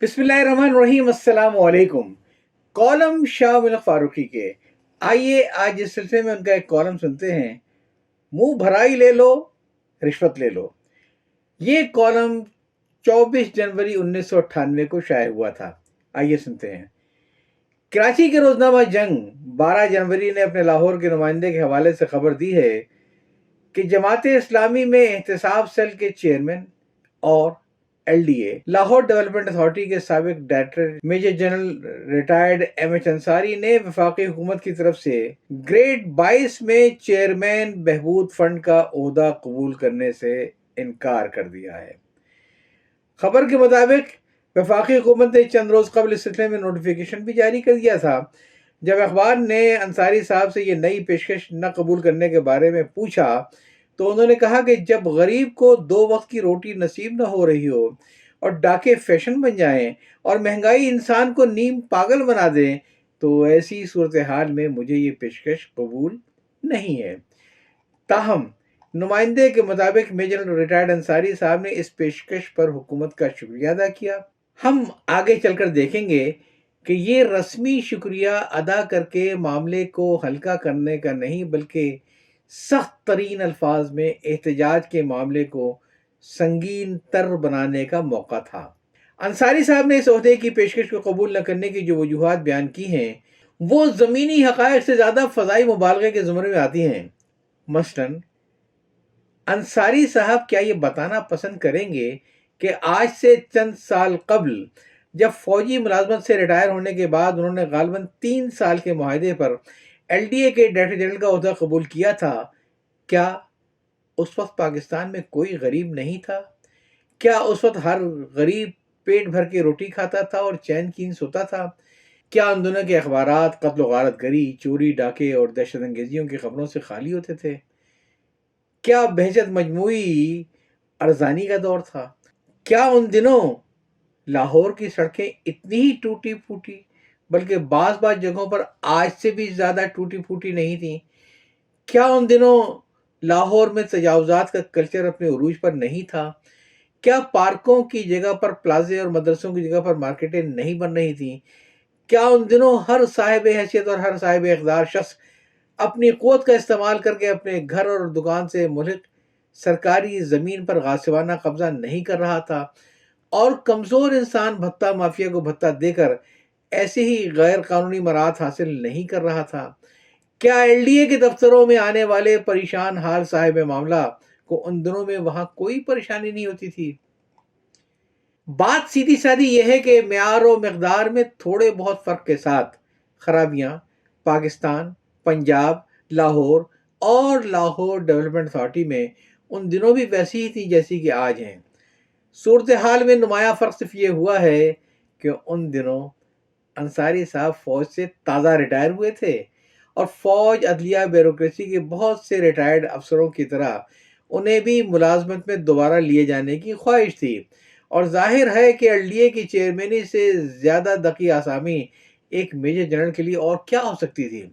बिस्मिल्लाहिर्रहमानिर्रहीम, अस्सलाम वालेकुम। कॉलम शाह मिल्क फारूकी के, आइए आज इस सिलसिले में उनका एक कॉलम सुनते हैं। मुंह भराई ले लो, रिश्वत ले लो। ये कॉलम 24 जनवरी 1998 को शाये हुआ था। आइए सुनते हैं। कराची के रोजनामा जंग 12 जनवरी ने अपने लाहौर के नुमाइंदे के हवाले से खबर दी है कि जमात इस्लामी में एहतसाब सेल के चेयरमैन और एलडीए लाहौर डेवलपमेंट अथॉरिटी के साबिक director major general retired MH Ansari ने वफाकी हुकूमत की तरफ से ग्रेड 22 में चेयरमैन बहबूद फंड का ओहदा कबूल करने से इनकार कर दिया है। खबर के मुताबिक वफाकी हुकूमत ने चंद रोज कबल इस सिलसिले में नोटिफिकेशन भी जारी कर दिया था। जब अखबार ने अंसारी साहब से ये नई पेशकश न कबूल करने के बारे में पूछा तो उन्होंने कहा कि जब गरीब को 2 वक्त की रोटी नसीब न हो रही हो और डाके फैशन बन जाएं और महंगाई इंसान को नीम पागल बना दें तो ऐसी सूरत हाल में मुझे ये पेशकश कबूल नहीं है। ताहम नुमाइंदे के मुताबिक मेजर रिटायर्ड अंसारी साहब ने इस पेशकश पर हुकूमत का शुक्रिया अदा किया। हम आगे चलकर देखेंगे कि ये रस्मी शुक्रिया अदा करके मामले को हल्का करने का नहीं बल्कि सख्त तरीन अल्फाज में एहतजाज के मामले को संगीन तर बनाने का मौका था। अंसारी साहब ने इस ओहदे की पेशकश को कबूल न करने की जो वजूहात बयान की हैं वो ज़मीनी हक़ाइक़ से ज़्यादा फ़ज़ाई मुबालगे के ज़ुमरे में आती हैं। मसलन अंसारी साहब क्या ये बताना पसंद करेंगे कि आज से चंद साल कबल जब फौजी मुलाजमत से रिटायर होने के बाद उन्होंने गालबन 3 साल के मुआहदे पर एलडीए के डायरेक्टर जनरल का ओहदा कबूल किया था, क्या उस वक्त पाकिस्तान में कोई गरीब नहीं था? क्या उस वक्त हर गरीब पेट भर के रोटी खाता था और चैन कीन सोता था? क्या उन दोनों के अखबारात कत्ल गारत गरी, चोरी, डाके और दहशत अंगेजियों की खबरों से खाली होते थे? क्या बहजत मजमूई अरजानी का दौर था? क्या उन दिनों लाहौर की सड़कें इतनी ही टूटी फूटी बल्कि बाज जगहों पर आज से भी ज़्यादा टूटी फूटी नहीं थी? क्या उन दिनों लाहौर में तजावुज़ात का कल्चर अपने उरूज पर नहीं था? क्या पार्कों की जगह पर प्लाजे और मदरसों की जगह पर मार्केटें नहीं बन रही थीं? क्या उन दिनों हर साहिब हैसियत और हर साहिब इक़्तिदार शख्स अपनी क़ुव्वत का इस्तेमाल करके अपने घर और दुकान से मुल्क सरकारी ज़मीन पर गासिबाना कब्जा नहीं कर रहा था और कमज़ोर इंसान भत्ता माफिया को भत्ता देकर ऐसे ही गैर कानूनी मराहत हासिल नहीं कर रहा था? क्या एलडीए के दफ्तरों में आने वाले परेशान हाल साहिब मामला को उन दिनों में वहां कोई परेशानी नहीं होती थी? बात सीधी सादी यह है कि म्यार और मकदार में थोड़े बहुत फ़र्क के साथ खराबियां पाकिस्तान, पंजाब, लाहौर और लाहौर डेवलपमेंट अथॉरिटी में उन दिनों भी वैसी ही थी जैसी कि आज हैं। सूरत हाल में नुमाया फ़र्क सिर्फ ये हुआ है कि उन दिनों अंसारी साहब फ़ौज से ताज़ा रिटायर हुए थे और फ़ौज, अदलिया, ब्यूरोक्रेसी के बहुत से रिटायर्ड अफसरों की तरह उन्हें भी मुलाजमत में दोबारा लिए जाने की ख्वाहिश थी और जाहिर है कि एलडीए की चेयरमैनी से ज़्यादा दकी आसामी एक मेजर जनरल के लिए और क्या हो सकती थी।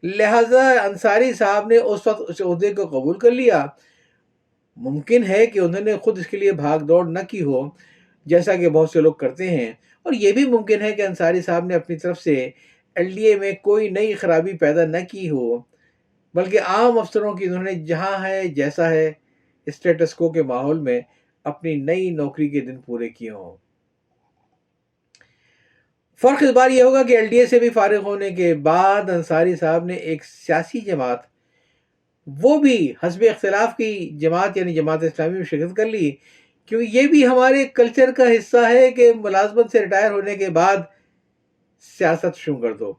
लिहाजा अंसारी साहब ने उस वक्त उस ओहदे को कबूल कर लिया। मुमकिन है कि उन्होंने खुद इसके लिए भाग दौड़ न की हो जैसा कि बहुत से लोग करते हैं और ये भी मुमकिन है कि अंसारी साहब ने अपनी तरफ से एलडीए में कोई नई खराबी पैदा न की हो बल्कि आम अफसरों की उन्होंने जहां है जैसा है स्टेटस को के माहौल में अपनी नई नौकरी के दिन पूरे किए हों। फ़र्क इस बार यह होगा कि एलडीए से भी फारिग होने के बाद अंसारी साहब ने एक सियासी जमात, वो भी हस्ब इख्तिलाफ की जमात यानी जमात इस्लामी में शिरकत कर ली, क्योंकि ये भी हमारे कल्चर का हिस्सा है कि मुलाजमत से रिटायर होने के बाद सियासत शुरू कर दो।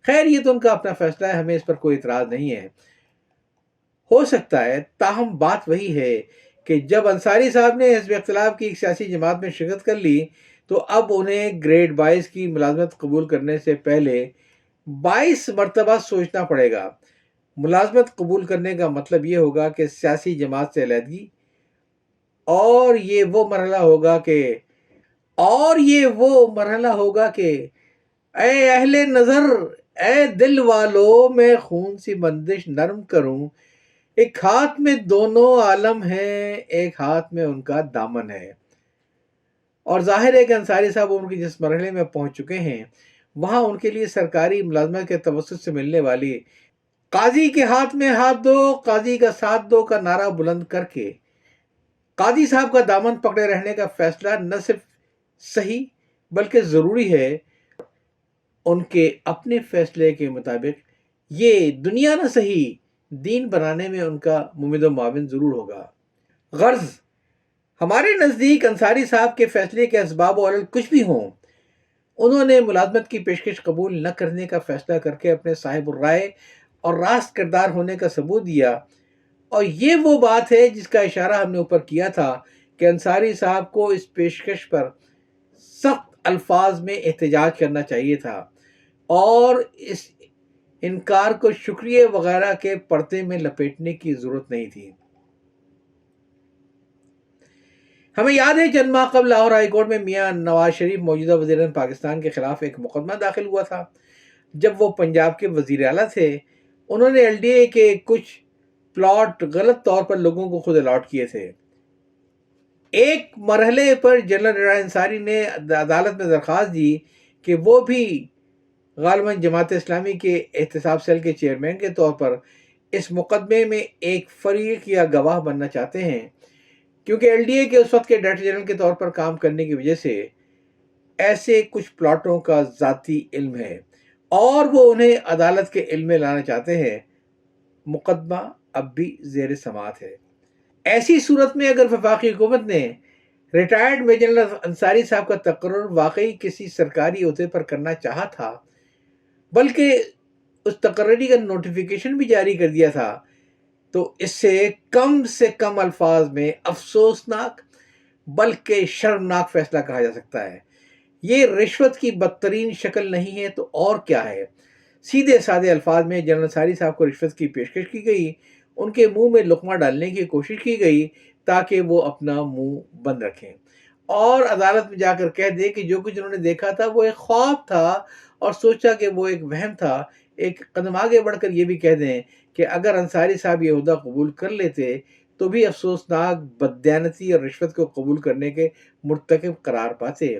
खैर ये तो उनका अपना फैसला है, हमें इस पर कोई इतराज़ नहीं है। हो सकता है, ताहम बात वही है कि जब अंसारी साहब ने हिज़्ब इख्तिलाफ की एक सियासी जमात में शिरकत कर ली तो अब उन्हें ग्रेड 22 की मुलाजमत कबूल करने से पहले 22 मरतबा सोचना पड़ेगा। मुलाजमत कबूल करने का मतलब ये होगा कि सियासी जमात से अलहदगी और ये वो मरहला होगा कि ए अहले नज़र, ए दिल वालों, मैं खून सी बंदिश नरम करूं, एक हाथ में दोनों आलम हैं, एक हाथ में उनका दामन है। اور ظاہر ہے کہ انصاری صاحب عمر کی جس مرحلے میں پہنچ چکے ہیں وہاں ان کے لیے سرکاری ملازمت کے توسط سے ملنے والی قاضی کے ہاتھ میں ہاتھ دو، قاضی کا ساتھ دو کا نعرہ بلند کر کے قاضی صاحب کا دامن پکڑے رہنے کا فیصلہ نہ صرف صحیح بلکہ ضروری ہے۔ ان کے اپنے فیصلے کے مطابق یہ دنیا نہ صحیح دین بنانے میں ان کا ممد و معاون ضرور ہوگا۔ غرض ہمارے نزدیک انصاری صاحب کے فیصلے کے اسباب و علل کچھ بھی ہوں، انہوں نے ملازمت کی پیشکش قبول نہ کرنے کا فیصلہ کر کے اپنے صاحب الرائے اور راست کردار ہونے کا ثبوت دیا، اور یہ وہ بات ہے جس کا اشارہ ہم نے اوپر کیا تھا کہ انصاری صاحب کو اس پیشکش پر سخت الفاظ میں احتجاج کرنا چاہیے تھا اور اس انکار کو شکریہ وغیرہ کے پردے میں لپیٹنے کی ضرورت نہیں تھی۔ ہمیں یاد ہے چند ماہ قبل لاہور ہائی کورٹ میں میاں نواز شریف موجودہ وزیر اعظم پاکستان کے خلاف ایک مقدمہ داخل ہوا تھا۔ جب وہ پنجاب کے وزیر اعلیٰ تھے انہوں نے ایل ڈی اے کے کچھ پلاٹ غلط طور پر لوگوں کو خود الاٹ کیے تھے۔ ایک مرحلے پر جنرل ریاض انصاری نے عدالت میں درخواست دی کہ وہ بھی غالباً جماعت اسلامی کے احتساب سیل کے چیئرمین کے طور پر اس مقدمے میں ایک فریق یا گواہ بننا چاہتے ہیں، کیونکہ ایل ڈی اے کے اس وقت کے ڈائریکٹر جنرل کے طور پر کام کرنے کی وجہ سے ایسے کچھ پلاٹوں کا ذاتی علم ہے اور وہ انہیں عدالت کے علم میں لانا چاہتے ہیں۔ مقدمہ اب بھی زیر سماعت ہے۔ ایسی صورت میں اگر وفاقی حکومت نے ریٹائرڈ میجر جنرل انصاری صاحب کا تقرر واقعی کسی سرکاری عہدے پر کرنا چاہا تھا، بلکہ اس تقرری کا نوٹیفیکیشن بھی جاری کر دیا تھا، تو اس سے کم الفاظ میں افسوسناک بلکہ شرمناک فیصلہ کہا جا سکتا ہے۔ یہ رشوت کی بدترین شکل نہیں ہے تو اور کیا ہے؟ سیدھے سادے الفاظ میں جنرل انصاری صاحب کو رشوت کی پیشکش کی گئی، ان کے منہ میں لقمہ ڈالنے کی کوشش کی گئی تاکہ وہ اپنا منہ بند رکھیں اور عدالت میں جا کر کہہ دے کہ جو کچھ انہوں نے دیکھا تھا وہ ایک خواب تھا اور سوچا کہ وہ ایک وہم تھا۔ ایک قدم آگے بڑھ کر یہ بھی کہہ دیں کہ اگر انصاری صاحب یہ عہدہ قبول کر لیتے تو بھی افسوسناک بددیانتی اور رشوت کو قبول کرنے کے مرتکب قرار پاتے۔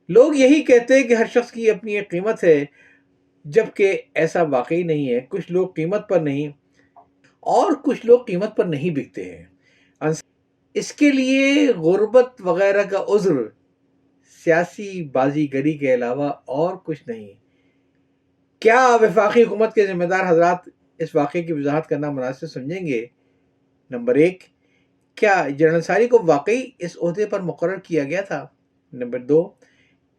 لوگ یہی کہتے ہیں کہ ہر شخص کی اپنی ایک قیمت ہے، جبکہ ایسا واقعی نہیں ہے۔ کچھ لوگ قیمت پر نہیں اور کچھ لوگ قیمت پر نہیں بکتے ہیں۔ اس کے لیے غربت وغیرہ کا عذر سیاسی بازی گری کے علاوہ اور کچھ نہیں۔ کیا وفاقی حکومت کے ذمہ دار حضرات اس واقعے کی وضاحت کرنا مناسب سمجھیں گے؟ نمبر 1، کیا جنرل انصاری کو واقعی اس عہدے پر مقرر کیا گیا تھا؟ نمبر 2،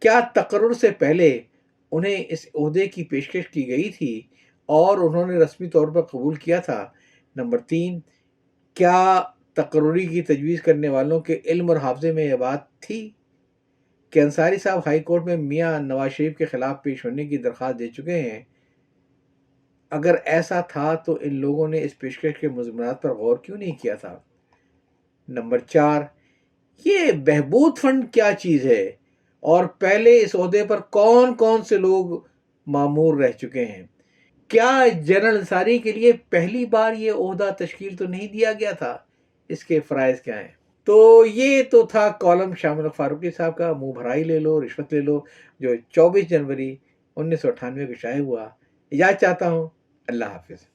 کیا تقرر سے پہلے انہیں اس عہدے کی پیشکش کی گئی تھی اور انہوں نے رسمی طور پر قبول کیا تھا؟ نمبر 3، کیا تقرری کی تجویز کرنے والوں کے علم اور حافظے میں یہ بات تھی کہ انصاری صاحب ہائی کورٹ میں میاں نواز شریف کے خلاف پیش ہونے کی درخواست دے چکے ہیں؟ اگر ایسا تھا تو ان لوگوں نے اس پیشکش کے مضمونات پر غور کیوں نہیں کیا تھا؟ نمبر 4، یہ بہبود فنڈ کیا چیز ہے اور پہلے اس عہدے پر کون کون سے لوگ مامور رہ چکے ہیں؟ کیا جنرل انصاری کے لیے پہلی بار یہ عہدہ تشکیل تو نہیں دیا گیا تھا؟ اس کے فرائض کیا ہیں؟ تو یہ تو تھا کالم شاہ ملک فاروقی صاحب کا منہ بھرائی لے لو رشوت لے لو، جو 24 جنوری 1998 کو شائع ہوا۔ اجازت چاہتا ہوں، اللہ حافظ۔